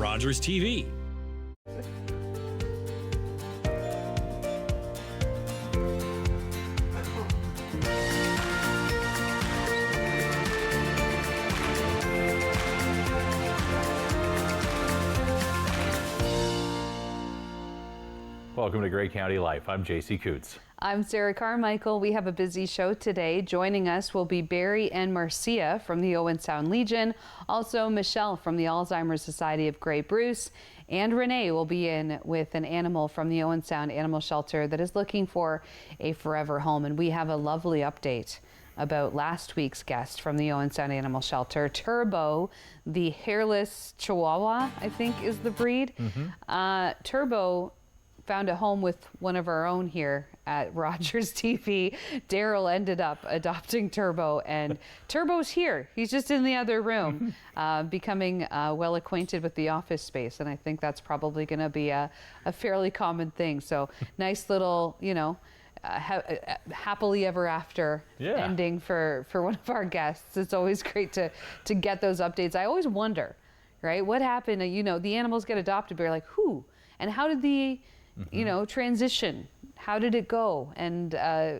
Rogers TV. Welcome to Grey County Life. I'm JC Coutts. I'm Sarah Carmichael. We have a busy show today. Joining us will be Barrie and Marcia from the Owen Sound Legion, also Michelle from the Alzheimer Society of Grey Bruce, and Renee will be in with an animal from the Owen Sound Animal Shelter that is looking for a forever home. And we have a lovely update about last week's guest from the Owen Sound Animal Shelter, Turbo, the hairless Chihuahua, I think is the breed. Turbo found a home with one of our own here at Rogers TV. Daryl ended up adopting Turbo, and Turbo's here. He's just in the other room, becoming well acquainted with the office space, and I think that's probably going to be a fairly common thing. So nice little, happily ever after ending for one of our guests. It's always great to get those updates. I always wonder, right, what happened? The animals get adopted, but you're like, who? And how did the transition? How did it go? And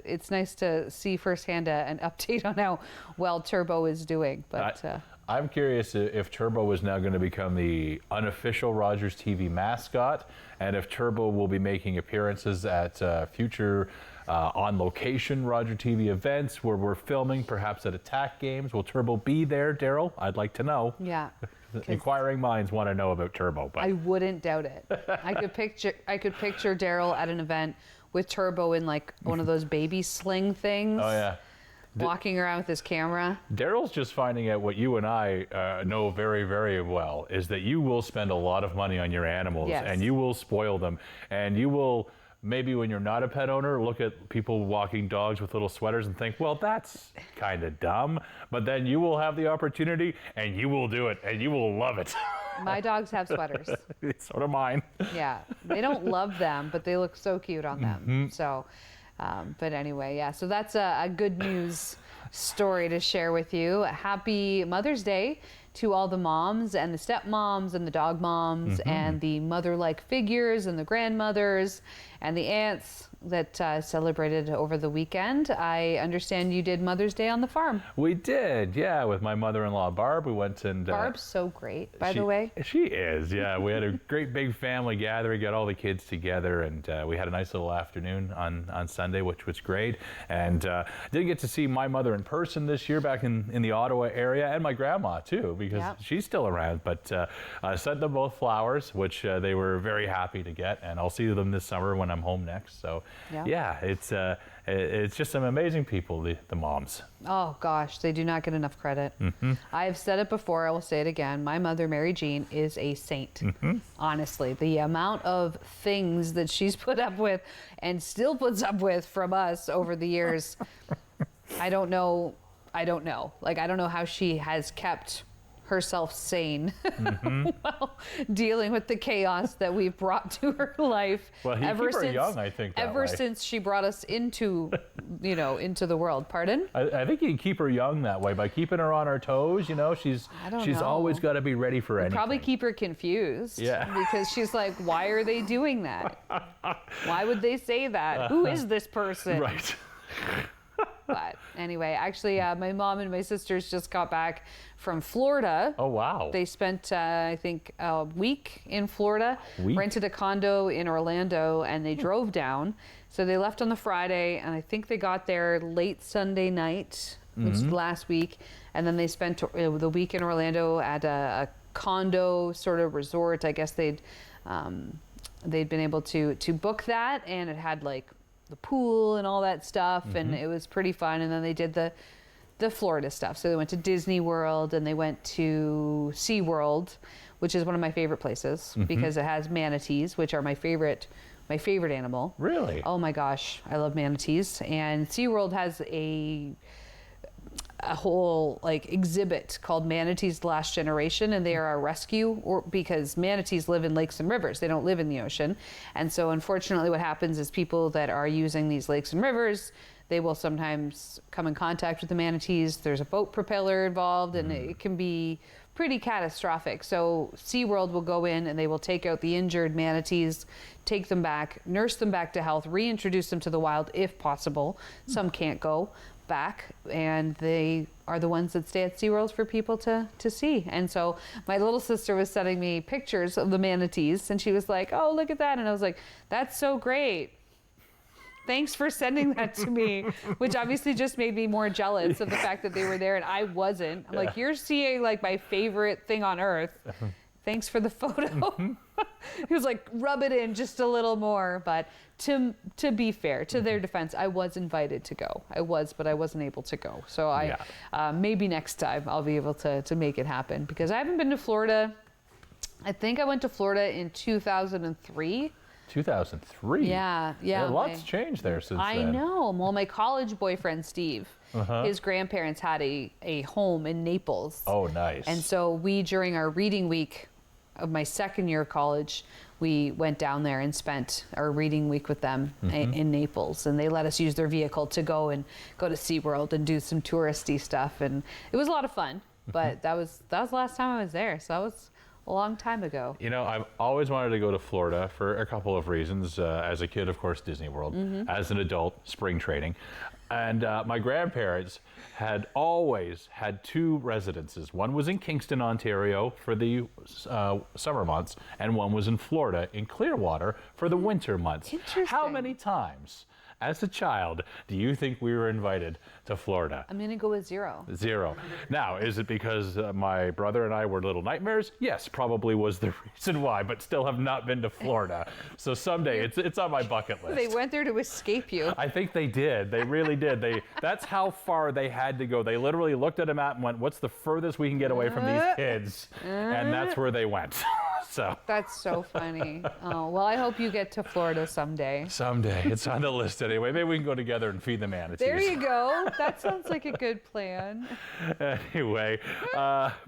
it's nice to see firsthand an update on how well Turbo is doing. But I'm curious if Turbo is now going to become the unofficial Rogers TV mascot, and if Turbo will be making appearances at future on-location Rogers TV events where we're filming, perhaps at attack games. Will Turbo be there, Daryl? I'd like to know. Yeah. Inquiring minds want to know about Turbo. But I wouldn't doubt it. I could picture Daryl at an event with Turbo in like one of those baby sling things. Oh yeah. Walking around with his camera. Daryl's just finding out what you and I know very, very well, is that you will spend a lot of money on your animals, and you will spoil them, and you will, maybe when you're not a pet owner, look at people walking dogs with little sweaters and think, well, that's kind of dumb. But then you will have the opportunity and you will do it and you will love it. My dogs have sweaters. So do mine. Yeah. They don't love them, but they look so cute on them. So, but anyway, yeah. So that's a good news story to share with you. Happy Mother's Day to all the moms and the stepmoms and the dog moms and the mother-like figures and the grandmothers and the aunts that celebrated over the weekend. I understand you did Mother's Day on the farm. We did, yeah, with my mother-in-law, Barb. We went and... Barb's so great, by the way. She is, yeah. We had a great big family gathering, got all the kids together, and we had a nice little afternoon on Sunday, which was great. And did get to see my mother in person this year back in the Ottawa area, and my grandma, too, because she's still around. But I sent them both flowers, which they were very happy to get, and I'll see them this summer when I'm home next. So yeah, it's just some amazing people, the moms. Oh gosh, they do not get enough credit. I've said it before, I will say it again. My mother, Mary Jean, is a saint. Honestly, the amount of things that she's put up with and still puts up with from us over the years, I don't know. Like, I don't know how she has kept herself sane while dealing with the chaos that we've brought to her life. Well, keep her young, I think. Ever since she brought us into the world. Pardon? I think you can keep her young that way by keeping her on her toes. She's always got to be ready for anything. Probably keep her confused. Yeah. Because she's like, why are they doing that? Why would they say that? Who is this person? Right. But anyway, actually, my mom and my sisters just got back from Florida. Oh, wow. They spent, I think, a week in Florida, rented a condo in Orlando, and they drove down. So they left on the Friday, and I think they got there late Sunday night, which was last week. And then they spent the week in Orlando at a condo sort of resort. I guess they'd been able to book that, and it had like the pool and all that stuff, and it was pretty fun. And then they did the Florida stuff. So they went to Disney World and they went to SeaWorld, which is one of my favorite places because it has manatees, which are my favorite animal. Really? Oh my gosh, I love manatees. And SeaWorld has a whole like exhibit called Manatees Last Generation, and they are a rescue because manatees live in lakes and rivers. They don't live in the ocean. And so unfortunately what happens is people that are using these lakes and rivers, they will sometimes come in contact with the manatees. There's a boat propeller involved, and it can be pretty catastrophic. So SeaWorld will go in and they will take out the injured manatees, take them back, nurse them back to health, reintroduce them to the wild if possible. Some can't go back, and they are the ones that stay at SeaWorld for people to see. And so my little sister was sending me pictures of the manatees, and she was like, oh, look at that. And I was like, that's so great. Thanks for sending that to me, which obviously just made me more jealous of the fact that they were there and I wasn't. I'm like, you're seeing like my favorite thing on earth. Thanks for the photo. He was like, rub it in just a little more. But to be fair, to their defense, I was invited to go. But I wasn't able to go. So maybe next time I'll be able to make it happen, because I haven't been to Florida. I think I went to Florida in 2003. 2003? Yeah. Lots changed there since then. I know. Well, my college boyfriend, Steve, his grandparents had a home in Naples. Oh, nice. And so we, during our reading week of my second year of college, we went down there and spent our reading week with them in Naples. And they let us use their vehicle to go to SeaWorld and do some touristy stuff. And it was a lot of fun. But that was the last time I was there. So that was a long time ago. You know, I've always wanted to go to Florida for a couple of reasons. As a kid, of course, Disney World. As an adult, spring training. And my grandparents had always had two residences. One was in Kingston, Ontario for the summer months, and one was in Florida, in Clearwater, for the winter months. Interesting. How many times, as a child, do you think we were invited to Florida? I'm going to go with 0. 0. Now, is it because my brother and I were little nightmares? Yes, probably was the reason why, but still have not been to Florida. So someday, it's on my bucket list. They went there to escape you. I think they did. They really did. That's how far they had to go. They literally looked at a map and went, what's the furthest we can get away from these kids? And that's where they went. So. That's so funny. Oh, well, I hope you get to Florida someday. Someday. It's on the list anyway. Maybe we can go together and feed the manatees. There you go. That sounds like a good plan. Anyway,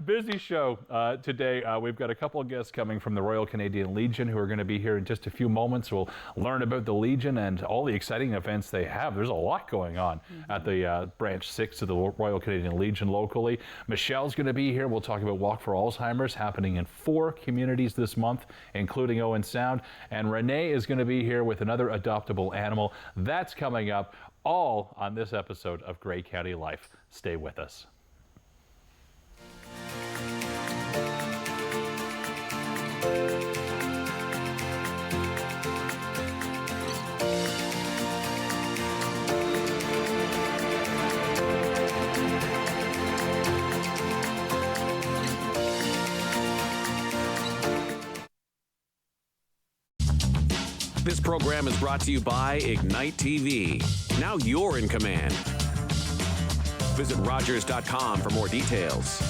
busy show today. We've got a couple of guests coming from the Royal Canadian Legion who are going to be here in just a few moments. We'll learn about the Legion and all the exciting events they have. There's a lot going on at the Branch 6 of the Royal Canadian Legion locally. Michelle's going to be here. We'll talk about Walk for Alzheimer's happening in 4 communities this month, including Owen Sound. And Renee is going to be here with another adoptable animal. That's coming up, all on this episode of Grey County Life. Stay with us. This program is brought to you by Ignite TV. Now you're in command. Visit Rogers.com for more details.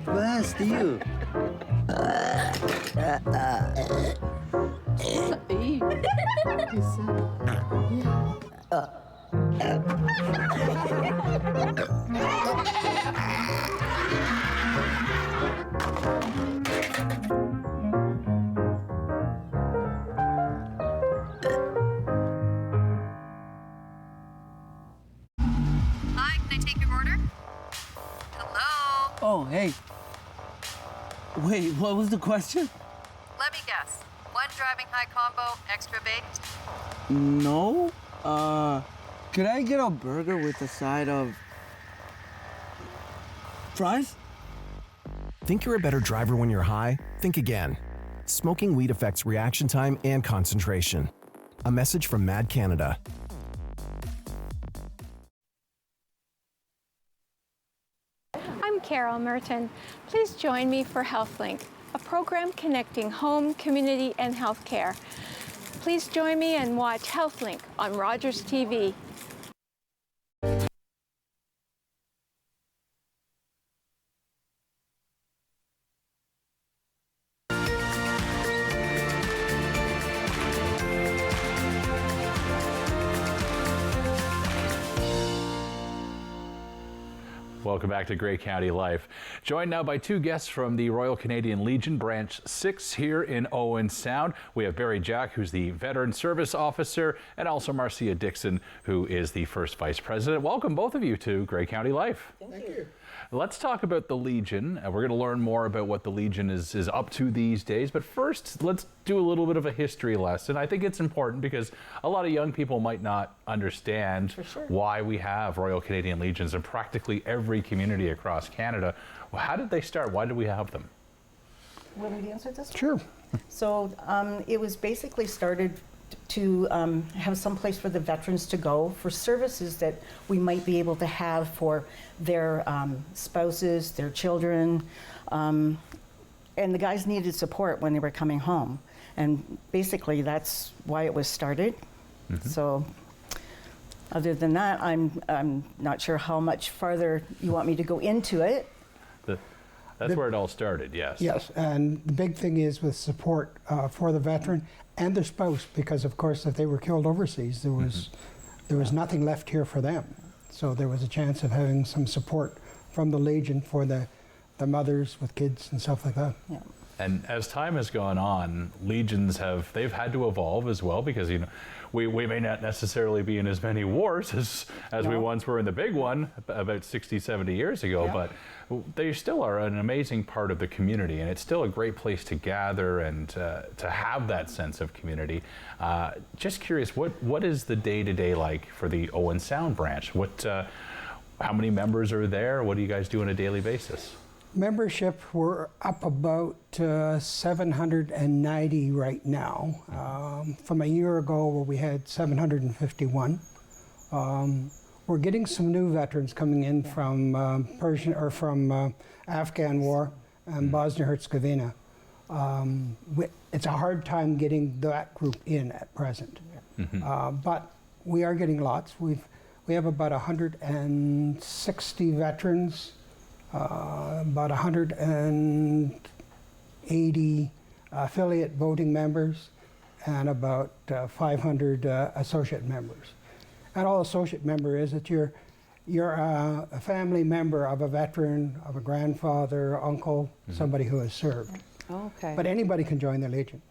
Bless you. Hi, can I take your order? Hello? Oh, hey. Wait, what was the question? Let me guess. One driving high combo, extra baked? No. Could I get a burger with a side of fries? Think you're a better driver when you're high? Think again. Smoking weed affects reaction time and concentration. A message from Mad Canada. I'm Carol Merton. Please join me for HealthLink, a program connecting home, community, and healthcare. Please join me and watch HealthLink on Rogers TV. Welcome back to Grey County Life. Joined now by two guests from the Royal Canadian Legion Branch 6 here in Owen Sound. We have Barrie Jack, who's the Veteran Service Officer, and also Marcia Dixon, who is the First Vice President. Welcome both of you to Grey County Life. Thank you. Let's talk about the Legion. We're going to learn more about what the Legion is up to these days. But first, let's do a little bit of a history lesson. I think it's important because a lot of young people might not understand why we have Royal Canadian Legions in practically every community across Canada. Well, how did they start? Why did we have them? Want me to answer this? Sure. So it was basically started to have some place for the veterans to go for services that we might be able to have for their spouses, their children, and the guys needed support when they were coming home. And basically that's why it was started. So other than that, I'm not sure how much farther you want me to go into it. That's where it all started, yes. Yes, and the big thing is with support for the veteran and their spouse, because of course if they were killed overseas, there was nothing left here for them. So there was a chance of having some support from the Legion for the mothers with kids and stuff like that. Yeah. And as time has gone on, Legions they've had to evolve as well, because we may not necessarily be in as many wars as we once were in the big one about 60, 70 years ago, but they still are an amazing part of the community, and it's still a great place to gather and to have that sense of community. Just curious, what is the day-to-day like for the Owen Sound branch? How many members are there? What do you guys do on a daily basis? Membership, we're up about 790 right now, from a year ago where we had 751. We're getting some new veterans coming in from Afghan War and Bosnia-Herzegovina. It's a hard time getting that group in at present, but we are getting lots. We have about 160 veterans. About 180 affiliate voting members and about 500 associate members. And all associate member is that you're a family member of a veteran, of a grandfather, uncle, somebody who has served. Okay. But anybody can join the Legion.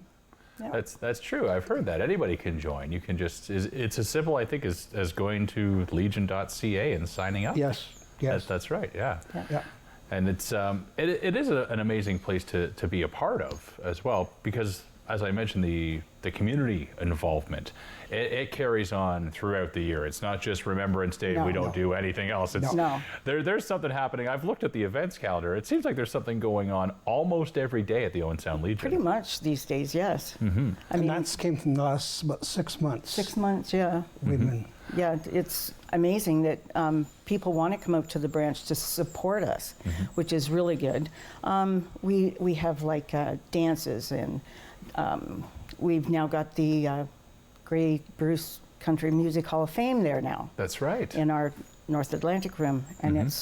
Yeah. That's true. I've heard that. Anybody can join. You can it's as simple, I think, as going to legion.ca and signing up. Yes. Yes. That's right, yeah. Yeah. And it is an amazing place to be a part of as well, because as I mentioned, the community involvement, it carries on throughout the year. It's not just Remembrance Day and we don't do anything else. There's something happening. I've looked at the events calendar. It seems like there's something going on almost every day at the Owen Sound Legion. Pretty much these days, yes. I And mean, that came from the last about 6 months. 6 months, yeah. We've been. Yeah, it's amazing that people want to come out to the branch to support us, which is really good. We have like dances, and we've now got the Grey Bruce Country Music Hall of Fame there now. That's right. In our North Atlantic room, and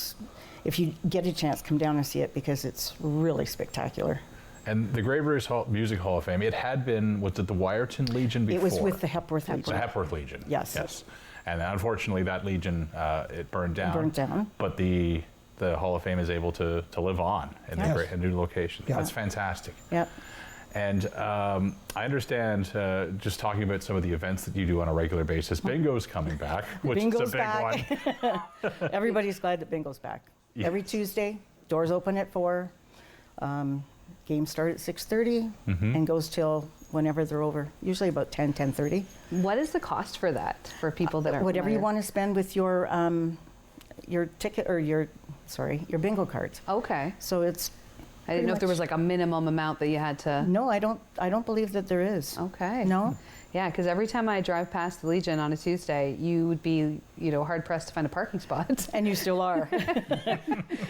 if you get a chance, come down and see it because it's really spectacular. And the Grey Bruce Music Hall of Fame, it had been, was it the Wyerton Legion before? It was with the Hepworth Legion. The Hepworth Legion. Yes. Yes. And unfortunately, that Legion, it burned down. Burned down. But the Hall of Fame is able to live on in a new location. Yeah. That's fantastic. Yep. And I understand, just talking about some of the events that you do on a regular basis, Bingo's coming back, which is a big one. Everybody's glad that Bingo's back. Yeah. Every Tuesday, doors open at 4. Games start at 6:30 and goes till whenever they're over, usually about 10:30. What is the cost for that for people that aren't Whatever you familiar? want to spend with your ticket or your bingo cards. Okay. So it's I didn't know if there was like a minimum amount that you had to. No, I don't believe that there is. Okay. No. Yeah, because every time I drive past the Legion on a Tuesday, you would be, hard pressed to find a parking spot. And you still are.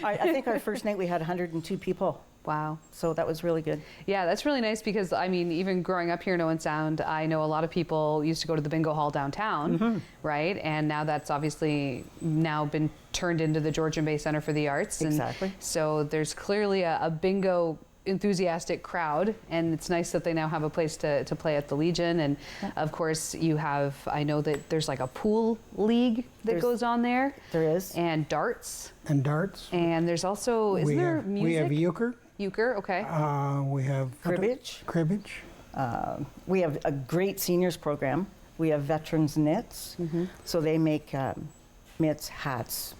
I think our first night we had 102 people. Wow. So that was really good. Yeah, that's really nice because, I mean, even growing up here in Owen Sound, I know a lot of people used to go to the bingo hall downtown, right? And now that's obviously now been turned into the Georgian Bay Center for the Arts. Exactly. And so there's clearly a bingo enthusiastic crowd, and it's nice that they now have a place to play at the Legion. And of course you have, I know that there's like a pool league that goes on there. There is. And darts. And darts. And there's also, isn't there music? We have euchre. Euchre, okay. We have Cribbage. Cribbage. We have a great seniors program. We have veterans knits. So they make mitts, hats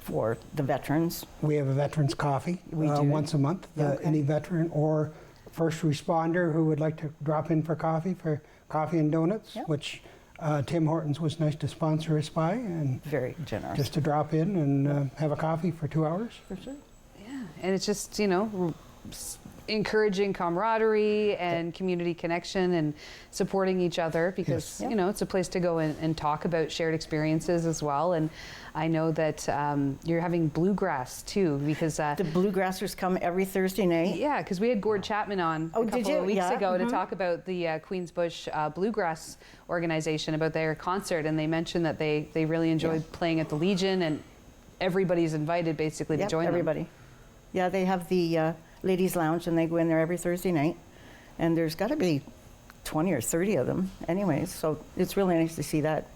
for the veterans. We have a veterans coffee once a month. Any veteran or first responder who would like to drop in for coffee and donuts, which Tim Hortons was nice to sponsor us by, and very generous. Just to drop in and have a coffee for 2 hours. For sure. Yeah, and it's just, encouraging camaraderie and community connection and supporting each other, because it's a place to go and talk about shared experiences as well. And I know that you're having bluegrass too, because the bluegrassers come every Thursday night. Yeah, because we had Gord Chapman on a couple of weeks ago to talk about the Queensbush Bluegrass organization, about their concert, and they mentioned that they really enjoyed playing at the Legion, and everybody's invited basically to join everybody. them. Yeah, they have the ladies' lounge, and they go in there every Thursday night, and there's got to be 20 or 30 of them anyways, so it's really nice to see that.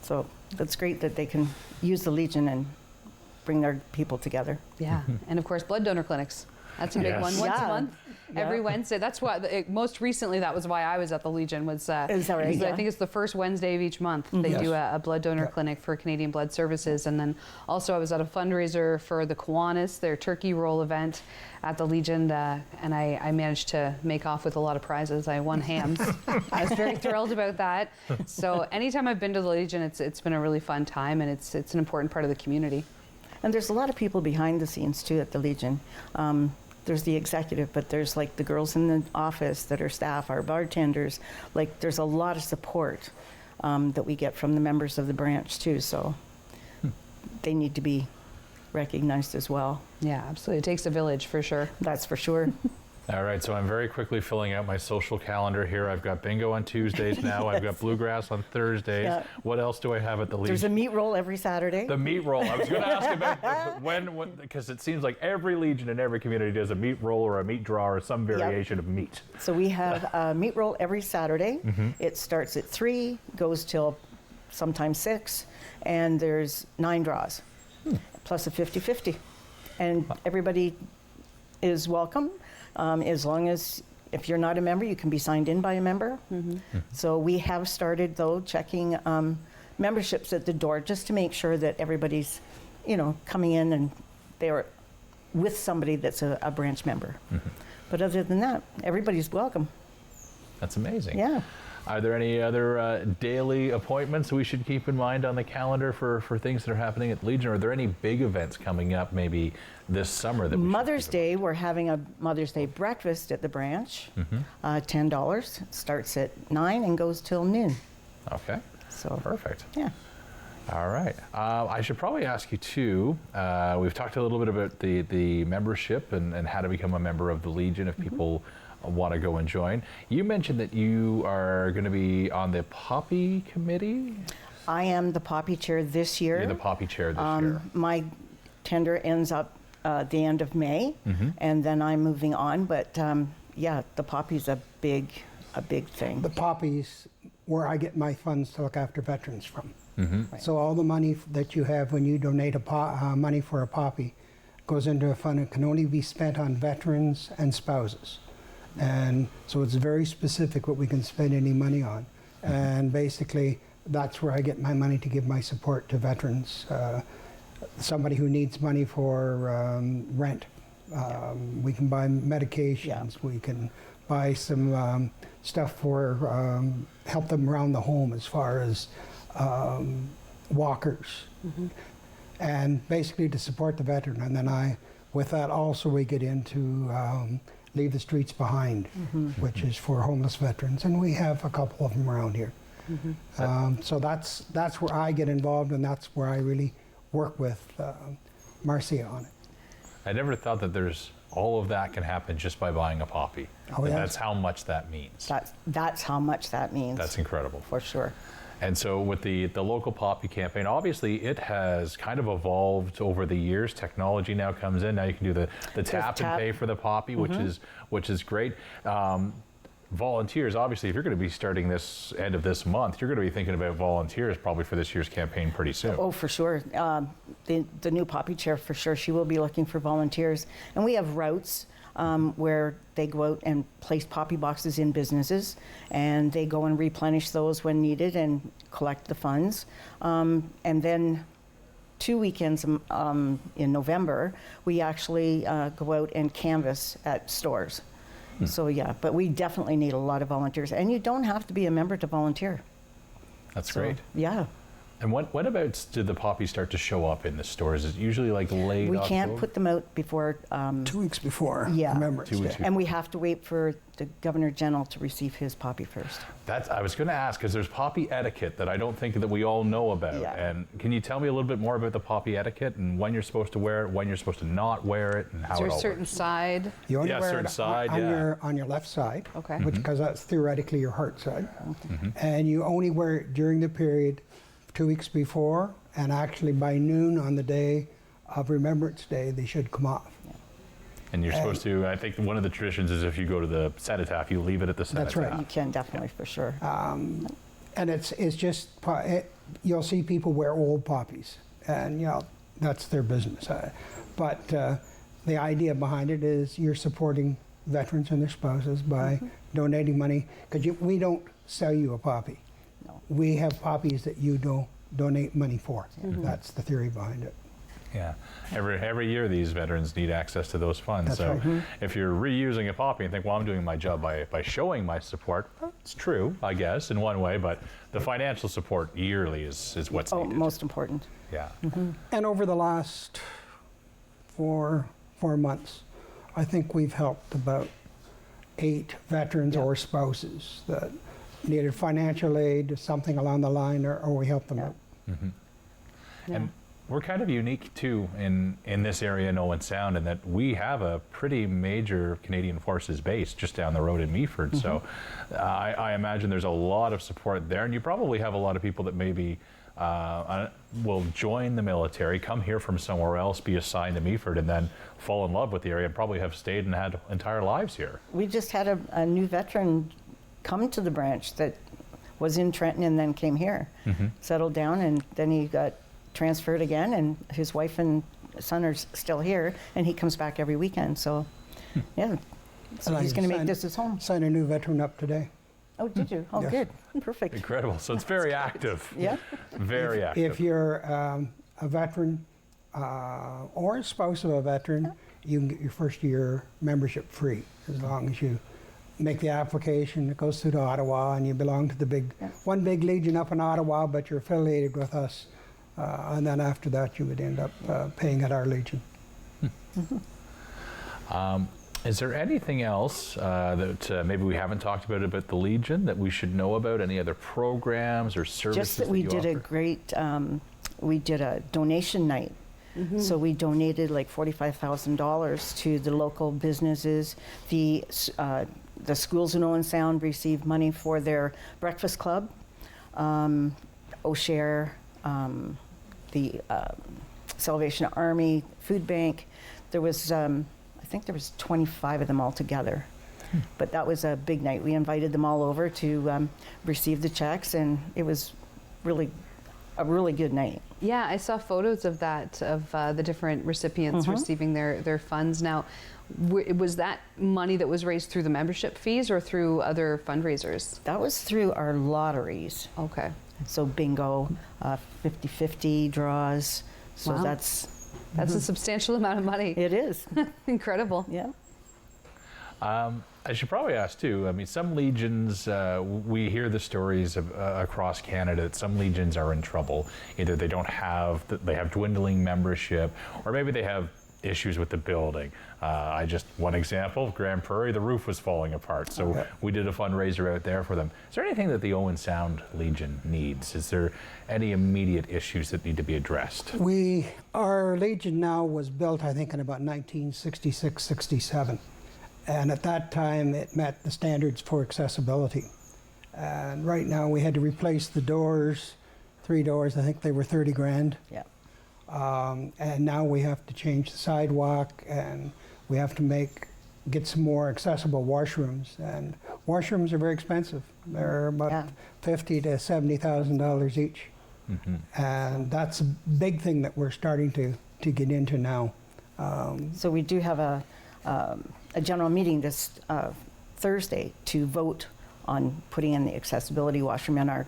So that's great that they can use the Legion and bring their people together. Yeah, and of course blood donor clinics. That's a big one. Once a month, every Wednesday. That's why, most recently, that was why I was at the Legion. Was is that right? I think it's the first Wednesday of each month. They do a blood donor clinic for Canadian Blood Services. And then also I was at a fundraiser for the Kiwanis, their turkey roll event at the Legion. And I managed to make off with a lot of prizes. I won hams. I was very thrilled about that. So anytime I've been to the Legion, it's been a really fun time, and it's an important part of the community. And there's a lot of people behind the scenes too at the Legion. There's the executive, but there's like the girls in the office that are staff, our bartenders. Like there's a lot of support that we get from the members of the branch too. So they need to be recognized as well. Yeah, absolutely. It takes a village for sure. That's for sure. All right, so I'm very quickly filling out my social calendar here. I've got bingo on Tuesdays now. I've got bluegrass on Thursdays. Yeah. What else do I have at the Legion? There's a meat roll every Saturday. The meat roll. I was going to ask about when, because it seems like every Legion in every community does a meat roll or a meat draw or some variation of meat. So we have a meat roll every Saturday. It starts at 3, goes till sometimes 6, and there's 9 draws, plus a 50-50. And everybody is welcome. As long as, if you're not a member, you can be signed in by a member. So we have started, though, checking memberships at the door just to make sure that everybody's, coming in and they're with somebody that's a branch member. But other than that, everybody's welcome. That's amazing. Yeah. Are there any other daily appointments we should keep in mind on the calendar for things that are happening at Legion? Are there any big events coming up maybe this summer that we Mother's Day, we're having a Mother's Day breakfast at the branch. $10. It starts at 9 and goes till noon. Okay. So perfect. Yeah. All right. I should probably ask you too, we've talked a little bit about the membership and how to become a member of the Legion if people want to go and join. You mentioned that you are going to be on the Poppy Committee? I am the Poppy Chair this year. You're the Poppy Chair this year. My tender ends up the end of May, and then I'm moving on. But yeah, the Poppy's a big thing. The Poppy's where I get my funds to look after veterans from. So all the money that you have when you donate money for a Poppy goes into a fund and can only be spent on veterans and spouses. And so it's very specific what we can spend any money on. And basically, that's where I get my money to give my support to veterans. Somebody who needs money for rent. We can buy medications. We can buy some stuff for help them around the home as far as walkers. And basically to support the veteran. And then with that also we get into Leave the Streets Behind, which is for homeless veterans, and we have a couple of them around here. So that's where I get involved, and that's where I really work with Marcia on it. I never thought that there's all of that can happen just by buying a Poppy. Oh, yes. That's how much that means. That's how much that means. That's incredible. For sure. And so with the local poppy campaign, obviously it has kind of evolved over the years. Technology now comes in. Now you can do the tap and pay for the poppy, which is great. Volunteers, obviously, if you're going to be starting this end of this month, you're going to be thinking about volunteers probably for this year's campaign pretty soon. Oh, for sure. The new poppy chair, for sure, she will be looking for volunteers. And we have routes where they go out and place poppy boxes in businesses, and they go and replenish those when needed and collect the funds. And then 2 weekends in November, we actually go out and canvass at stores. So yeah, but we definitely need a lot of volunteers, and you don't have to be a member to volunteer. That's great. Yeah. And when about did the poppies start to show up in the stores? Is it usually like late We October? can't put them out before 2 weeks before Remembrance 2 weeks Day. before. and we have to wait for the Governor General to receive his poppy first. I was going to ask, because there's poppy etiquette that I don't think that we all know about. Yeah. And can you tell me a little bit more about the poppy etiquette and when you're supposed to wear it, when you're supposed to not wear it, and how Is there it a all certain works? side? You only Yeah, wear certain it side, on your left side, Okay. because that's theoretically your heart side. And you only wear it during the period 2 weeks before, and actually by noon on the day of Remembrance Day, they should come off. And you're supposed to, I think one of the traditions is if you go to the cenotaph, you leave it at the cenotaph. That's right. You can definitely, for sure. And it's just, you'll see people wear old poppies, and that's their business. But the idea behind it is you're supporting veterans and their spouses by donating money, because we don't sell you a poppy. No. We have poppies that you donate money for. That's the theory behind it. Yeah. Every year these veterans need access to those funds. That's so right. if you're reusing a poppy and think, well, I'm doing my job by showing my support, well, it's true, I guess, in one way, but the financial support yearly is what's needed. Most important. Yeah. And over the last four months, I think we've helped about 8 veterans or spouses that needed financial aid, something along the line, or we helped them out. And we're kind of unique too in this area in Owen Sound in that we have a pretty major Canadian Forces base just down the road in Meaford. So I imagine there's a lot of support there, and you probably have a lot of people that maybe will join the military, come here from somewhere else, be assigned to Meaford, and then fall in love with the area and probably have stayed and had entire lives here. We just had a new veteran come to the branch that was in Trenton and then came here, settled down, and then he got transferred again, and his wife and son are still here, and he comes back every weekend. So, yeah, so And he's going to make signed- this his home. Signed a new veteran up today. Oh, did you? Oh, Yes. good. Perfect. Incredible. So it's very active. Yeah. Very active. If you're a veteran or a spouse of a veteran, you can get your first year membership free as long as you make the application. It goes through to Ottawa, and you belong to the one big legion up in Ottawa, but you're affiliated with us. And then after that, you would end up paying at our legion. Is there anything else that maybe we haven't talked about the Legion that we should know about? Any other programs or services? Just that we you did a offer? great, we did a donation night. So we donated like $45,000 to the local businesses. The schools in Owen Sound received money for their breakfast club. O'Share, the Salvation Army, Food Bank. There was, I think there was 25 of them all together. But that was a big night. We invited them all over to receive the checks, and it was really a really good night. Yeah, I saw photos of that, of the different recipients receiving their funds. Now, was that money that was raised through the membership fees or through other fundraisers? That was through our lotteries. Okay. So bingo, 50-50 draws. So Wow. that's a substantial amount of money. it is. Incredible. Yeah. I should probably ask too. I mean, some legions, we hear the stories of, across Canada that some legions are in trouble. Either they they have dwindling membership, or maybe they have issues with the building. One example, Grand Prairie, the roof was falling apart. So we did a fundraiser out there for them. Is there anything that the Owen Sound Legion needs? Is there any immediate issues that need to be addressed? Our Legion now was built, I think, in about 1966, 67. And at that time, it met the standards for accessibility. And right now we had to replace the doors, 3 doors, I think they were 30 grand. Yeah. And now we have to change the sidewalk, and we have to get some more accessible washrooms. And washrooms are very expensive. They're about $50,000 to $70,000 each. And that's a big thing that we're starting to get into now. So we do have a general meeting this Thursday to vote on putting in the accessibility washroom in our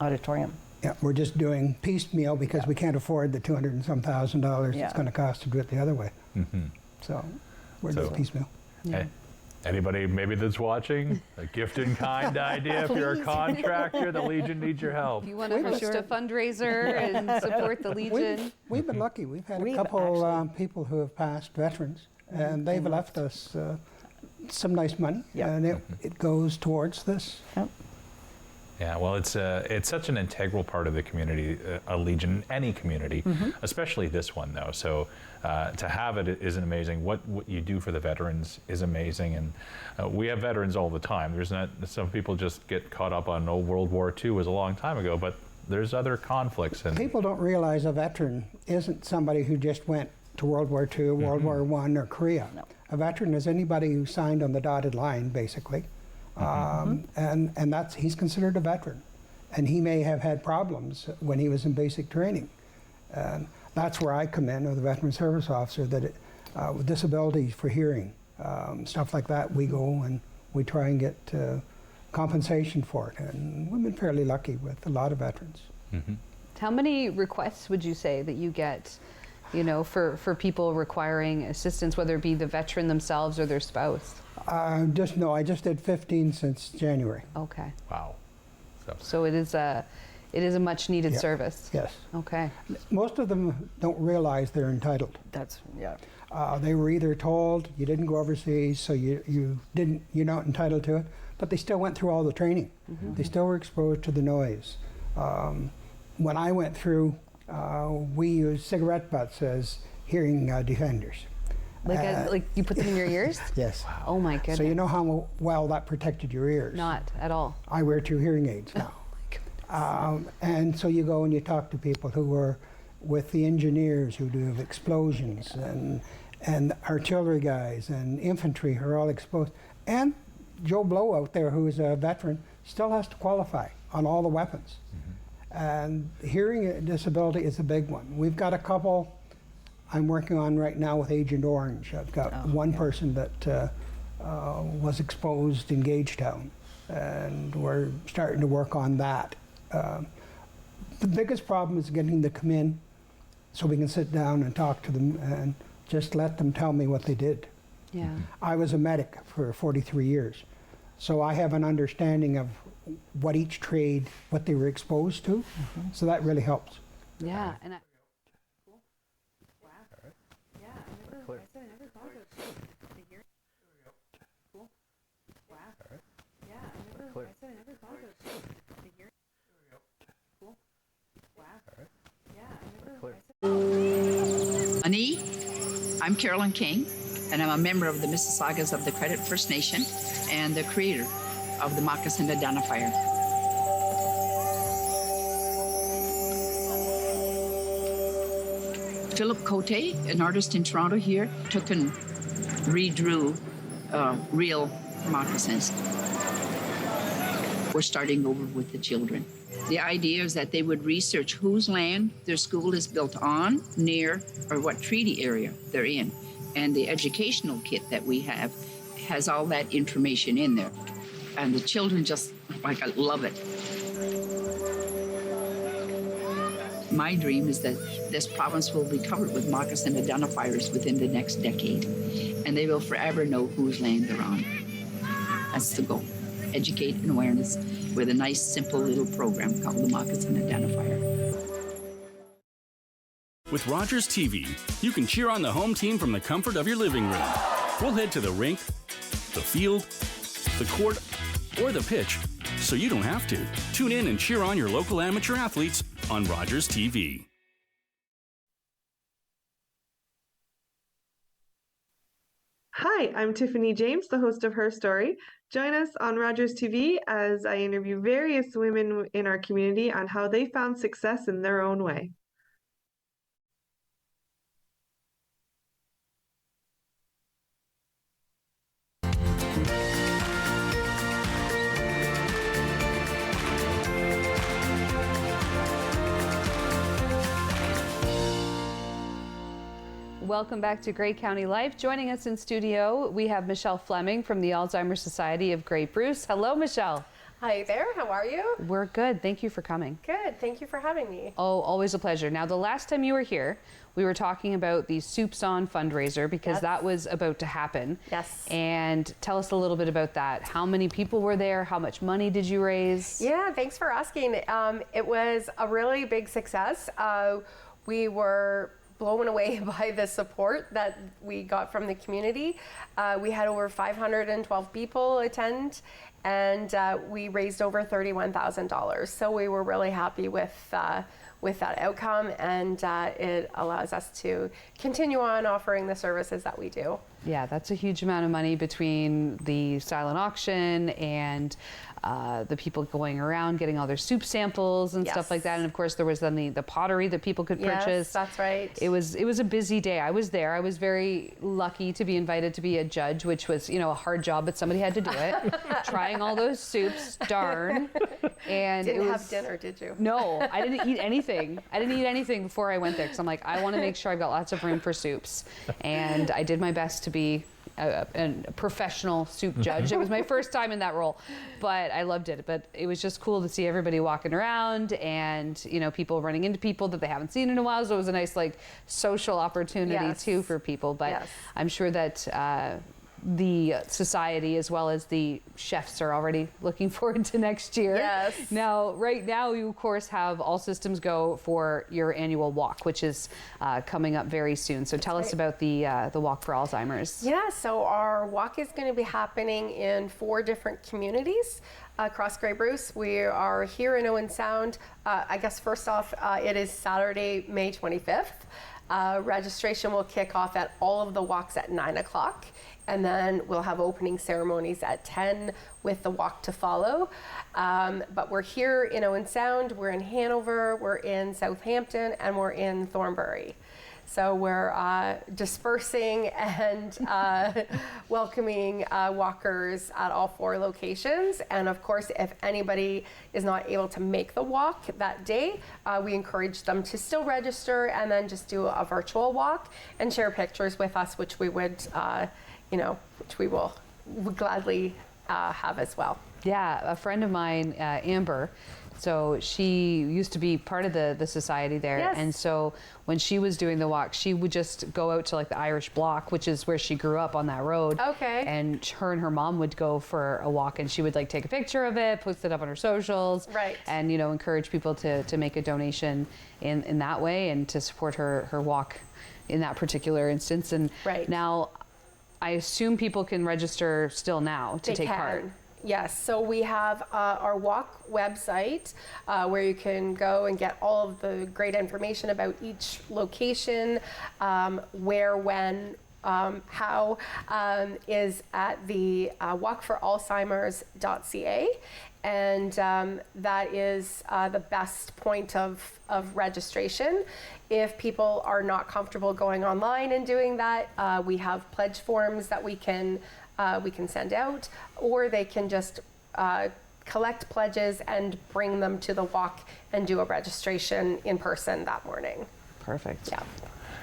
auditorium. Yeah, we're just doing piecemeal because we can't afford the $200 and some thousand it's going to cost to do it the other way. So we're doing piecemeal. Hey, anybody maybe that's watching, a gift in kind idea? If you're a contractor, the Legion needs your help. If you want to host a fundraiser and support the Legion. We've been lucky. We've had a couple people who have passed veterans, and they've left us some nice money, and it goes towards this. Yeah, well, it's such an integral part of the community, a Legion, any community, especially this one, though. So to have it is amazing. What you do for the veterans is amazing, and we have veterans all the time. There's not some people just get caught up on World War II was a long time ago, but there's other conflicts. And people don't realize a veteran isn't somebody who just went to World War II, World War I, or Korea. No. A veteran is anybody who signed on the dotted line, basically. And he's considered a veteran, and he may have had problems when he was in basic training. And that's where I come in, as the veteran service officer, that with disabilities for hearing, stuff like that, we go and we try and get compensation for it. And we've been fairly lucky with a lot of veterans. How many requests would you say that you get, for people requiring assistance, whether it be the veteran themselves or their spouse? I just did 15 since January. Okay. Wow. So it is a much needed service. Yes. Okay. Most of them don't realize they're entitled. They were either told you didn't go overseas, so you're not entitled to it, but they still went through all the training. They still were exposed to the noise. When I went through, we used cigarette butts as hearing defenders. Like you put them in your ears? Yes. Wow. Oh my goodness. So you know how well that protected your ears? Not at all. I wear 2 hearing aids now. And so you go and you talk to people who are with the engineers who do explosions, and artillery guys and infantry who are all exposed. And Joe Blow out there, who is a veteran, still has to qualify on all the weapons. And hearing disability is a big one. We've got a couple I'm working on right now with Agent Orange. I've got one person that was exposed in Gagetown, and we're starting to work on that. The biggest problem is getting them to come in so we can sit down and talk to them and just let them tell me what they did. Yeah. I was a medic for 43 years, so I have an understanding of what each trade, what they were exposed to, so that really helps. Yeah. And I'm Carolyn King, and I'm a member of the Mississaugas of the Credit First Nation and the creator of the Moccasin Identifier. Philip Cote, an artist in Toronto here, took and redrew real moccasins. We're starting over with the children. The idea is that they would research whose land their school is built on, near, or what treaty area they're in. And the educational kit that we have has all that information in there. And the children just, love it. My dream is that this province will be covered with moccasin identifiers within the next decade, and they will forever know whose land they're on. That's the goal. Educate and awareness with a nice, simple little program called the Moccasin Identifier. With Rogers TV, you can cheer on the home team from the comfort of your living room. We'll head to the rink, the field, the court, or the pitch, so you don't have to. Tune in and cheer on your local amateur athletes on Rogers TV. Hi, I'm Tiffany James, the host of Her Story. Join us on Rogers TV as I interview various women in our community on how they found success in their own way. Welcome back to Grey County Life. Joining us in studio, we have Michelle Fleming from the Alzheimer Society of Great Bruce. Hello, Michelle. Hi there, how are you? We're good. Thank you for coming. Good, thank you for having me. Oh, always a pleasure. Now, the last time you were here, we were talking about the Soups On fundraiser because that was about to happen. Yes. And tell us a little bit about that. How many people were there? How much money did you raise? Yeah, thanks for asking. It was a really big success. We were blown away by the support that we got from the community. We had over 512 people attend, and we raised over $31,000. So we were really happy with that outcome, and it allows us to continue on offering the services that we do. Yeah, that's a huge amount of money between the silent auction and the people going around getting all their soup samples and stuff like that. And of course there was then the pottery that people could purchase. Yes, that's right. It was a busy day. I was there. I was very lucky to be invited to be a judge, which was, you know, a hard job, but somebody had to do it. Trying all those soups, darn. And didn't have dinner, did you? No, I didn't eat anything. I didn't eat anything before I went there because I'm like, I want to make sure I've got lots of room for soups. And I did my best to be a professional soup judge. It was my first time in that role, but I loved it. But it was just cool to see everybody walking around and, you know, people running into people that they haven't seen in a while. So it was a nice, like, social opportunity too for people. But I'm sure that the society as well as the chefs are already looking forward to next year. Yes. Now, right now, you of course have all systems go for your annual walk, which is coming up very soon. So tell us about the Walk for Alzheimer's. Yeah, so our walk is going to be happening in 4 different communities across Grey Bruce. We are here in Owen Sound. I guess first off, it is Saturday, May 25th. Registration will kick off at all of the walks at 9 o'clock. And then we'll have opening ceremonies at 10 with the walk to follow. But we're here in Owen Sound, we're in Hanover, we're in Southampton, and we're in Thornbury. So we're dispersing and welcoming walkers at all 4 locations. And of course, if anybody is not able to make the walk that day, we encourage them to still register and then just do a virtual walk and share pictures with us, which we would which we will gladly have as well. Yeah, a friend of mine, Amber, so she used to be part of the society there. Yes. And so when she was doing the walk, she would just go out to like the Irish Block, which is where she grew up on that road. Okay. And her mom would go for a walk, and she would like take a picture of it, post it up on her socials. Right. And, you know, encourage people to make a donation in that way and to support her walk in that particular instance. And now, I assume people can register still now to take part. Yes, so we have our walk website where you can go and get all of the great information about each location, where, when, how, is at the walkforalzheimers.ca. And that is the best point of registration. If people are not comfortable going online and doing that, we have pledge forms that we can send out, or they can just collect pledges and bring them to the walk and do a registration in person that morning. Perfect. Yeah.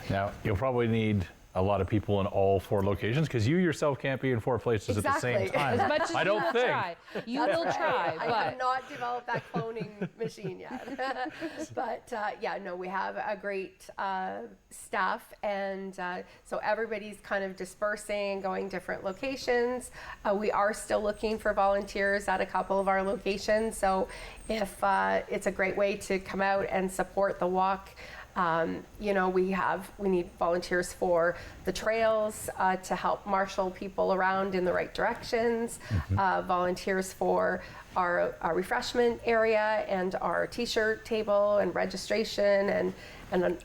Now, you'll probably need a lot of people in all 4 locations because you yourself can't be in 4 places at the same time. As much as I don't you think. try. You will try. I have not developed that cloning machine yet. But yeah, no, we have a great staff, and so everybody's kind of dispersing, going different locations. We are still looking for volunteers at a couple of our locations. So if it's a great way to come out and support the walk. You know, we need volunteers for the trails to help marshal people around in the right directions, volunteers for our refreshment area and our t-shirt table and registration and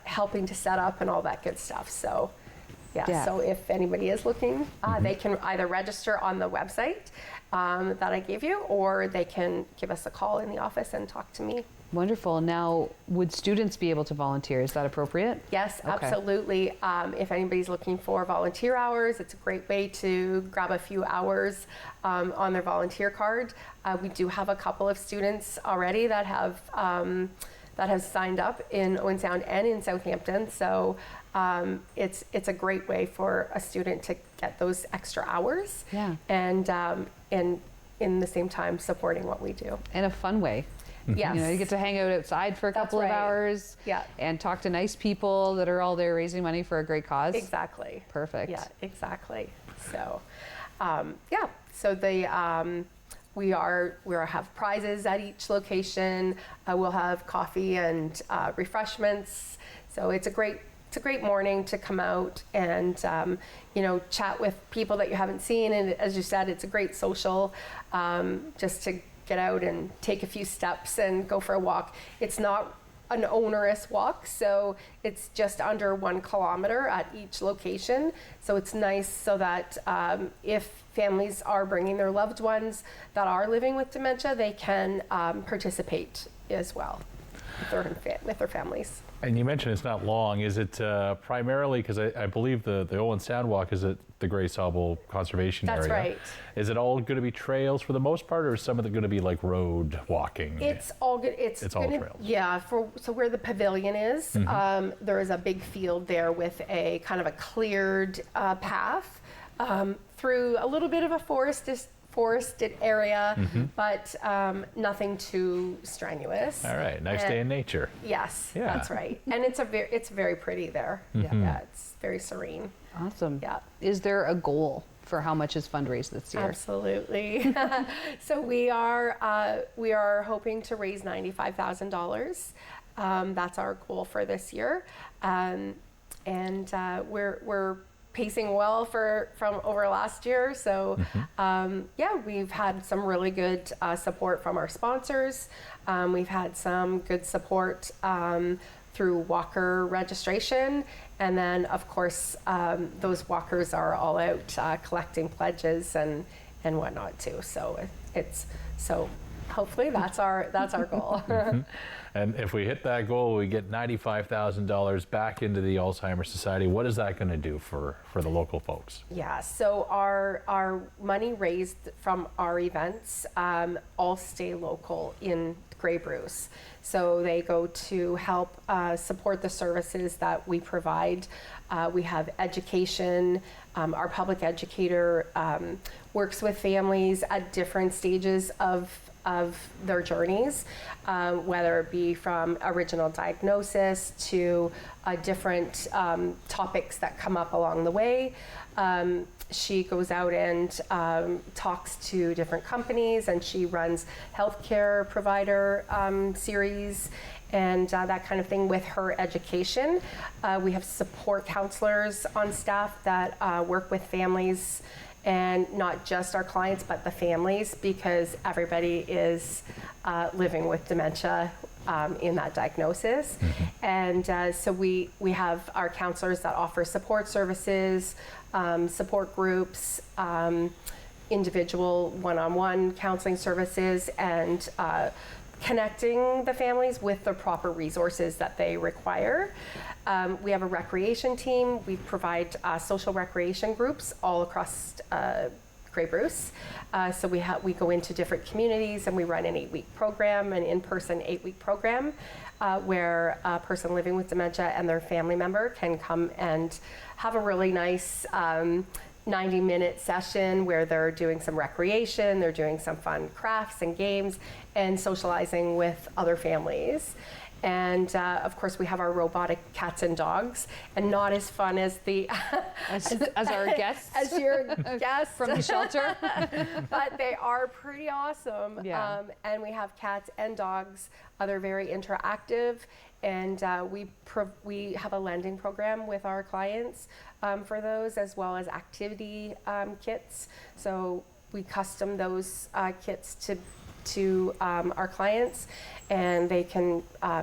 helping to set up and all that good stuff. So Yeah. So if anybody is looking, they can either register on the website that I gave you, or they can give us a call in the office and talk to me. Wonderful. Now, would students be able to volunteer? Is that appropriate? Yes, Okay. absolutely. If anybody's looking for volunteer hours, it's a great way to grab a few hours on their volunteer card. We do have a couple of students already that have signed up in Owen Sound and in Southampton. So it's a great way for a student to get those extra hours. Yeah. And in the same time supporting what we do. In a fun way. Yes. You get to hang out outside for a couple of hours. Yeah. And talk to nice people that are all there raising money for a great cause. Exactly. Perfect. Yeah, exactly. So, So we have prizes at each location. We'll have coffee and refreshments. So it's a great morning to come out and chat with people that you haven't seen. And as you said, it's a great social, just to get out and take a few steps and go for a walk. It's not an onerous walk, so it's just under 1 kilometer at each location. So it's nice so that if families are bringing their loved ones that are living with dementia, they can participate as well with their families. And you mentioned it's not long. Is it primarily, because I believe the Owen Sound Walk is at the Grace Hobble Conservation Area. That's right. Is it all going to be trails for the most part, or is some of it going to be like road walking? It's all good. It's all trails. Yeah. So where the pavilion is, there is a big field there with a kind of a cleared path through a little bit of a forested area, but nothing too strenuous. All right, nice day in nature. Yes, Yeah. that's right. And it's very pretty there. Yeah, it's very serene. Awesome. Yeah. Is there a goal for how much is fundraised this year? Absolutely. So we are hoping to raise $95,000. That's our goal for this year, and we're pacing well from over last year. So we've had some really good support from our sponsors. We've had some good support through walker registration. And then of course, those walkers are all out collecting pledges and whatnot too. So hopefully that's our goal. And if we hit that goal, we get $95,000 back into the Alzheimer Society. What is that going to do for the local folks? Yeah, so our money raised from our events all stay local in Grey Bruce. So they go to help support the services that we provide. We have education. Our public educator works with families at different stages of their journeys, whether it be from original diagnosis to different topics that come up along the way. She goes out and talks to different companies, and she runs healthcare provider series and that kind of thing with her education. We have support counselors on staff that work with families, and not just our clients, but the families, because everybody is living with dementia in that diagnosis. And so we have our counselors that offer support services, support groups, individual one-on-one counseling services, and connecting the families with the proper resources that they require. We have a recreation team. We provide social recreation groups all across Grey Bruce. So we go into different communities and we run an 8-week program, an in-person 8-week program, where a person living with dementia and their family member can come and have a really nice 90-minute session where they're doing some recreation, they're doing some fun crafts and games, and socializing with other families. And of course, we have our robotic cats and dogs, and not as fun as as our guests, as your guests from the shelter, but they are pretty awesome. Yeah. And we have cats and dogs. They're very interactive, and we have a lending program with our clients for those, as well as activity kits. So we custom those kits to our clients, and they can